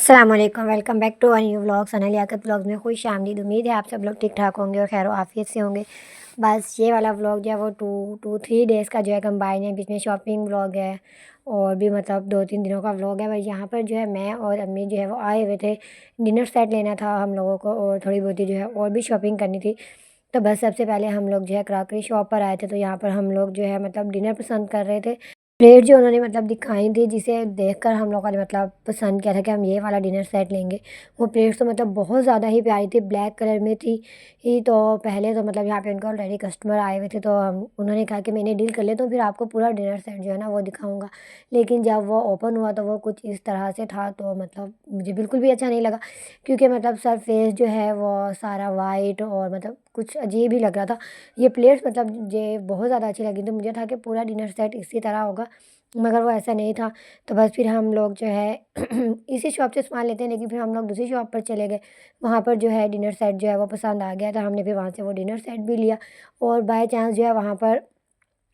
अस्सलाम वालेकुम, welcome back to a new vlog. Sana Liaquat vlogs में खुश आमदीद। उम्मीद है आप सब लोग ठीक ठाक होंगे और खैर आफियत से होंगे। बस ये वाला व्लॉग जो है वो टू थ्री डेज़ का जो है कंबाइन है। बीच में शॉपिंग व्लॉग है और भी मतलब 2-3 दिनों का व्लॉग है। बस यहाँ पर जो है मैं और अम्मी जो है वो आए हुए थे। डिनर सेट लेना था हम लोगों को और थोड़ी बहुत जो है और भी शॉपिंग करनी थी। तो बस सबसे पहले हम लोग जो है क्रॉकरी शॉप पर आए थे। तो यहाँ पर हम लोग जो है मतलब डिनर पसंद कर रहे थे। प्लेट जो उन्होंने मतलब दिखाई थी, जिसे देखकर हम लोगों ने मतलब पसंद किया था कि हम ये वाला डिनर सेट लेंगे। वो प्लेट्स तो मतलब बहुत ज़्यादा ही प्यारी थी, ब्लैक कलर में थी ही। तो पहले तो मतलब यहाँ पे उनके ऑलरेडी कस्टमर आए हुए थे, तो हम उन्होंने कहा कि मैंने डील कर लिया तो फिर आपको पूरा डिनर सेट जो है ना वो दिखाऊंगा। लेकिन जब वो ओपन हुआ तो वो कुछ इस तरह से था, तो मतलब मुझे बिल्कुल भी अच्छा नहीं लगा, क्योंकि मतलब सरफेस जो है वो सारा वाइट और मतलब कुछ अजीब ही लग रहा था। ये प्लेट्स मतलब मुझे बहुत ज़्यादा अच्छी लगी, तो मुझे था कि पूरा डिनर सेट इसी तरह होगा, मगर वो ऐसा नहीं था। तो बस फिर हम लोग जो है इसी शॉप से सामान लेते हैं, लेकिन फिर हम लोग दूसरी शॉप पर चले गए। वहाँ पर जो है डिनर सेट जो है वो पसंद आ गया, तो हमने फिर वहाँ से वो डिनर सेट भी लिया। और बाय चांस जो है वहाँ पर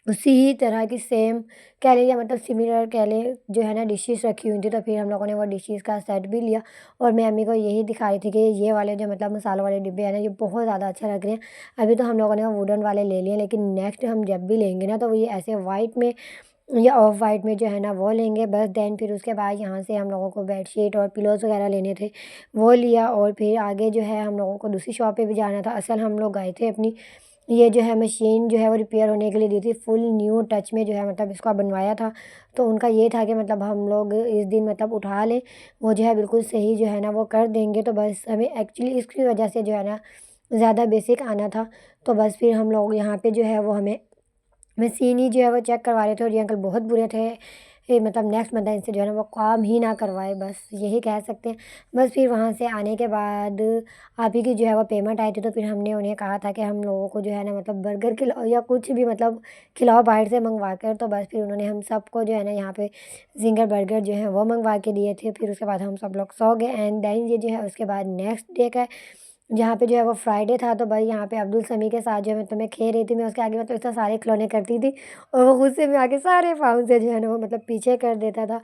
उसी ही तरह की सेम कह लीजिए, मतलब सिमिलर कह लें, जो है ना डिशेज़ रखी हुई थी। तो फिर हम लोगों ने वो डिशेज़ का सेट भी लिया और मैं अम्मी को यही दिखा रही थी कि ये वाले जो मतलब मसालों वाले डिब्बे हैं ना, ये बहुत ज़्यादा अच्छे लग रहे हैं। अभी तो हम लोगों ने वो वुडन वाले ले लिए, लेकिन नेक्स्ट हम जब भी लेंगे ना, तो वो ये ऐसे वाइट में या ऑफ वाइट में जो है ना वो लेंगे बस। देन फिर उसके बाद यहाँ से हम लोगों को बेडशीट और पिलोज़ वगैरह लेने थे, वो लिया। और फिर आगे जो है हम लोगों को दूसरी शॉप पे भी जाना था। असल हम लोग गए थे अपनी ये जो है मशीन जो है वो रिपेयर होने के लिए दी थी, फुल न्यू टच में जो है मतलब इसको बनवाया था। तो उनका ये था कि मतलब हम लोग इस दिन मतलब उठा लें, वो जो है बिल्कुल सही जो है ना वो कर देंगे। तो बस हमें एक्चुअली इसकी वजह से जो है ना ज़्यादा बेसिक आना था। तो बस फिर हम लोग यहाँ पे जो है वो हमें मशीन ही जो है वो चेक करवा रहे थे, और ये अंकल बहुत बुरे थे। ये मतलब नेक्स्ट बंदा इनसे जो है ना वो काम ही ना करवाए, बस यही कह सकते हैं। बस फिर वहाँ से आने के बाद आप ही की जो है वो पेमेंट आई थी, तो फिर हमने उन्हें कहा था कि हम लोगों को जो है ना मतलब बर्गर खिलाओ या कुछ भी मतलब खिलाओ बाहर से मंगवा कर। तो बस फिर उन्होंने हम सबको जो है ना यहाँ पे ज़िंगर बर्गर जो है वो मंगवा के दिए थे। फिर उसके बाद हम सब लोग सो गए। एंड देन ये जो है उसके बाद नेक्स्ट डे का जहाँ पे जो है वो फ्राइडे था। तो भाई यहाँ पे अब्दुल समी के साथ जो है मैं खेल रही थी, मैं उसके आगे मतलब इतना सारे खिलौने करती थी, और वो गुस्से में आके सारे पाँव से जो है ना वो मतलब पीछे कर देता था।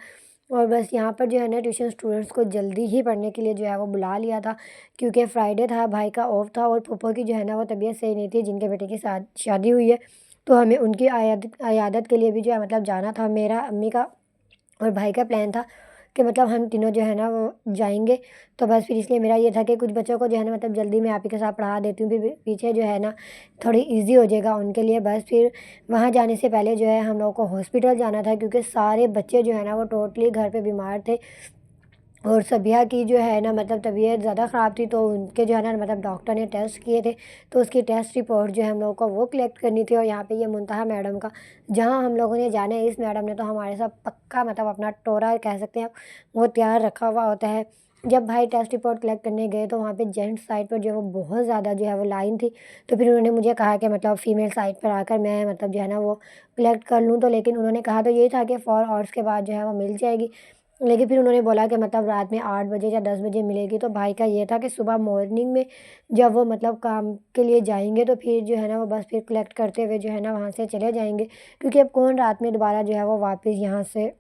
और बस यहाँ पर जो है ना ट्यूशन स्टूडेंट्स को जल्दी ही पढ़ने के लिए जो है वो बुला लिया था, क्योंकि फ्राइडे था, भाई का ऑफ था, और फूफो की जो है ना वो तबीयत सही नहीं थी, जिनके बेटे की शादी हुई है। तो हमें उनकी अयादत के लिए भी जो है मतलब जाना था। मेरा, अम्मी का और भाई का प्लान था कि मतलब हम तीनों जो है ना वो जाएँगे। तो बस फिर इसलिए मेरा ये था कि कुछ बच्चों को जो है ना मतलब जल्दी मैं आप ही के साथ पढ़ा देती हूँ, फिर पीछे जो है ना थोड़ी ईज़ी हो जाएगा उनके लिए। बस फिर वहाँ जाने से पहले जो है हम लोगों को हॉस्पिटल जाना था, क्योंकि सारे बच्चे जो है ना वो टोटली घर पे बीमार थे। और सबिया की जो है ना मतलब तबीयत ज़्यादा ख़राब थी, तो उनके जो है ना मतलब डॉक्टर ने टेस्ट किए थे, तो उसकी टेस्ट रिपोर्ट जो है हम लोगों को वो कलेक्ट करनी थी। और यहाँ पे ये मुंतहा मैडम का जहाँ हम लोगों ने जाना है, इस मैडम ने तो हमारे साथ पक्का मतलब अपना टोरा कह सकते हैं आप, वो तैयार रखा हुआ होता है। जब भाई टेस्ट रिपोर्ट कलेक्ट करने गए, तो वहाँ पे जेंट्स साइड पर जो है वो बहुत ज़्यादा जो है वो लाइन थी। तो फिर उन्होंने मुझे कहा कि मतलब फ़ीमेल साइड पर आकर मैं मतलब जो है ना वो कलेक्ट कर लूँ। तो लेकिन उन्होंने कहा तो यही था कि 4 आवर्स के बाद जो है वो मिल जाएगी। लेकिन फिर उन्होंने बोला कि मतलब रात में 8 बजे या 10 बजे मिलेगी। तो भाई का ये था कि सुबह मॉर्निंग में जब वो मतलब काम के लिए जाएँगे, तो फिर जो है ना वो बस फिर कलेक्ट करते हुए जो है ना वहाँ से चले जाएँगे, क्योंकि अब कौन रात में दोबारा जो है वो वापस यहाँ से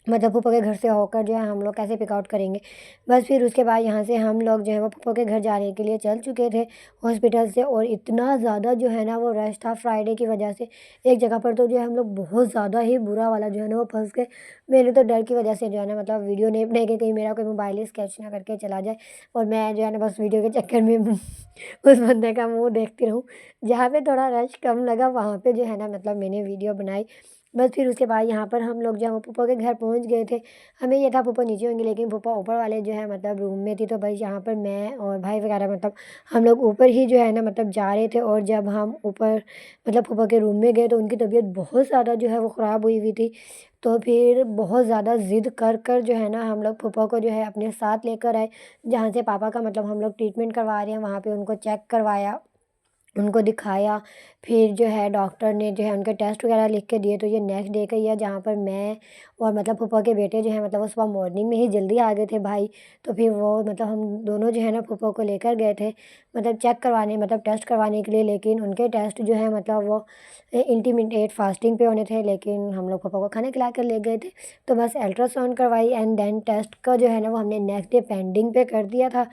मतलब फूफो के घर से होकर जो है हम लोग कैसे पिक आउट करेंगे। बस फिर उसके बाद यहाँ से हम लोग जो है वो फूफो के घर जाने के लिए चल चुके थे हॉस्पिटल से। और इतना ज़्यादा जो है ना वो रश था फ्राइडे की वजह से, एक जगह पर तो जो है हम लोग बहुत ज़्यादा ही बुरा वाला जो है ना वो फँस गए। मैंने तो डर की वजह से जो है ना मतलब वीडियो नहीं बनाई कि कहीं मेरा कोई मोबाइल ही स्केच ना करके चला जाए, और मैं जो है ना बस वीडियो के चक्कर में उस बंदे का मुँह देखती रहूँ। जहाँ पे थोड़ा रश कम लगा वहाँ पे जो है ना मतलब मैंने वीडियो बनाई। बस फिर उसके बाद यहाँ पर हम लोग जो है वो फूफो के घर पहुँच गए थे। हमें ये था फूफो नीचे होंगे, लेकिन फूफो ऊपर वाले जो है मतलब रूम में थी। तो भाई यहाँ पर मैं और भाई वगैरह मतलब हम लोग ऊपर ही जो है ना मतलब जा रहे थे। और जब हम ऊपर मतलब फूफो के रूम में गए, तो उनकी तबीयत बहुत ज़्यादा जो है वो ख़राब हुई हुई थी। तो फिर बहुत ज़्यादा ज़िद कर कर जो है ना हम लोग फूफो को जो है अपने साथ लेकर आए, जहाँ से पापा का मतलब हम लोग ट्रीटमेंट करवा रहे हैं, वहाँ पे उनको चेक करवाया। उनको दिखाया। फिर जो है डॉक्टर ने जो है उनके टेस्ट वगैरह लिख के दिए। तो ये नेक्स्ट डे का ही है जहाँ पर मैं और मतलब फूफा के बेटे जो हैं मतलब वो सुबह मॉर्निंग में ही जल्दी आ गए थे भाई। तो फिर वो मतलब हम दोनों जो है ना फूफा को लेकर गए थे मतलब चेक करवाने मतलब टेस्ट करवाने के लिए। लेकिन उनके टेस्ट जो है मतलब वो इंटरमीडिएट फास्टिंग पे होने थे, लेकिन हम लोग फूफा को खाना खिला कर ले गए थे। तो बस अल्ट्रासाउंड करवाई एंड देन टेस्ट का जो है ना वो हमने नेक्स्ट डे पेंडिंग पे कर दिया था।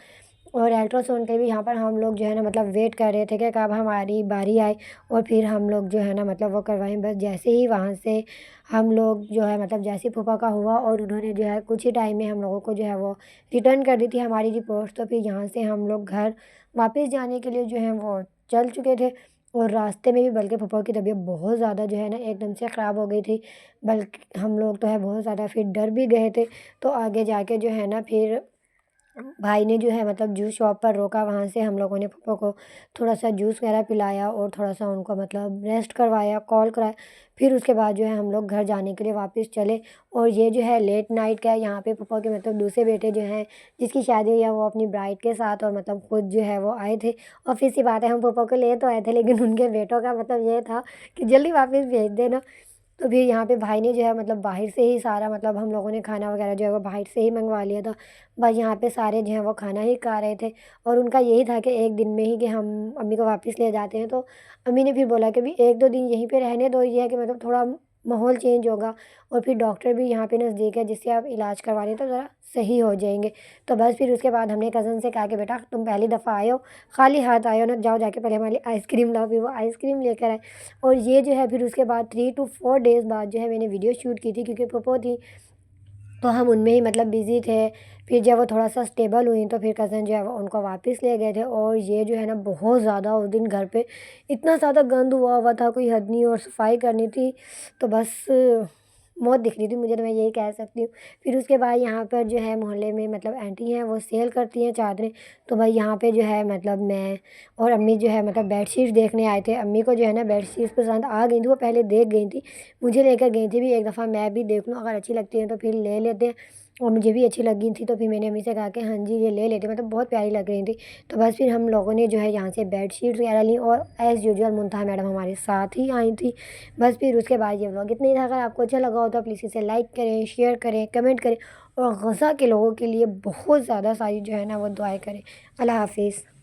और अल्ट्रासाउंड के भी यहाँ पर हम लोग जो है ना मतलब वेट कर रहे थे कि कब हमारी बारी आए और फिर हम लोग जो है ना मतलब वो करवाएं। बस जैसे ही वहाँ से हम लोग जो है मतलब जैसे ही फूफा का हुआ और उन्होंने जो है कुछ ही टाइम में हम लोगों को जो है वो रिटर्न कर दी थी हमारी रिपोर्ट। तो फिर यहाँ से हम लोग घर वापस जाने के लिए जो है वो चल चुके थे। और रास्ते में भी बल्कि फूफा की तबीयत बहुत ज़्यादा जो है ना एकदम से ख़राब हो गई थी। बल्कि हम लोग तो है बहुत ज़्यादा फिर डर भी गए थे। तो आगे जाके जो है ना फिर भाई ने जो है मतलब जूस शॉप पर रोका। वहाँ से हम लोगों ने पापा को थोड़ा सा जूस वगैरह पिलाया और थोड़ा सा उनको मतलब रेस्ट करवाया, कॉल कराया। फिर उसके बाद जो है हम लोग घर जाने के लिए वापस चले। और ये जो है लेट नाइट का है। यहाँ पे पापा के मतलब दूसरे बेटे जो हैं जिसकी शादी हुई है वो अपनी ब्राइड के साथ और मतलब खुद जो है वो आए थे। और फिर सी बात है हम पापा को ले तो आए थे लेकिन उनके बेटों का मतलब ये था कि जल्दी वापस भेज देना। तो फिर यहाँ पे भाई ने जो है मतलब बाहर से ही सारा मतलब हम लोगों ने खाना वगैरह जो है वो बाहर से ही मंगवा लिया था। बस यहाँ पे सारे जो हैं वो खाना ही खा रहे थे। और उनका यही था कि एक दिन में ही कि हम अम्मी को वापस ले जाते हैं। तो अम्मी ने फिर बोला कि भी 1-2 दिन यहीं पे रहने दो, ये है कि मतलब थोड़ा माहौल चेंज होगा और फिर डॉक्टर भी यहाँ पे नज़दीक है जिससे आप इलाज करवा लें तो ज़रा सही हो जाएंगे। तो बस फिर उसके बाद हमने कज़न से कहा कि बेटा तुम पहली दफ़ा आए हो, खाली हाथ आए हो ना, जाओ जाके पहले हमारे लिए आइसक्रीम लाओ। फिर वो आइसक्रीम लेकर आए। और ये जो है फिर उसके बाद 3 to 4 डेज़ बाद जो है मैंने वीडियो शूट की थी क्योंकि पप्पो थी तो हम उनमें ही मतलब बिज़ी थे। फिर जब वो थोड़ा-सा स्टेबल हुई तो फिर कज़न जो है वो उनको वापस ले गए थे। और ये जो है ना बहुत ज़्यादा उस दिन घर पे इतना ज़्यादा गंद हुआ हुआ था, कोई हद नहीं। और सफाई करनी थी तो बस मौत दिख रही थी मुझे, तो मैं यही कह सकती हूँ। फिर उसके बाद यहाँ पर जो है मोहल्ले में मतलब आंटी हैं वो सेल करती हैं चादरें। तो भाई यहाँ पे जो है मतलब मैं और अम्मी जो है मतलब बेडशीट्स देखने आए थे। अम्मी को जो है ना बेडशीट्स पसंद आ गई थी, वो पहले देख गई थी, मुझे लेकर गई थी भी एक दफ़ा मैं भी देख लूँ, अगर अच्छी लगती हैं तो फिर ले लेते हैं। और मुझे भी अच्छी लगी थी तो फिर मैंने अम्मी से कहा कि हाँ जी ये ले लेते हैं, मतलब बहुत प्यारी लग रही थी। तो बस फिर हम लोगों ने जो है यहाँ से बेडशीट्स वगैरह ली और एज़ यूजुअल मुनतहा मैडम हमारे साथ ही आई थी। बस फिर उसके बाद ये व्लॉग इतना ही था। अगर आपको अच्छा लगा हो तो प्लीज़ इसे लाइक करें, शेयर करें, कमेंट करें और गज़ा के लोगों के लिए बहुत ज़्यादा सारी जो है ना वो दुआएँ करें। अल्लाह हाफ़िज़।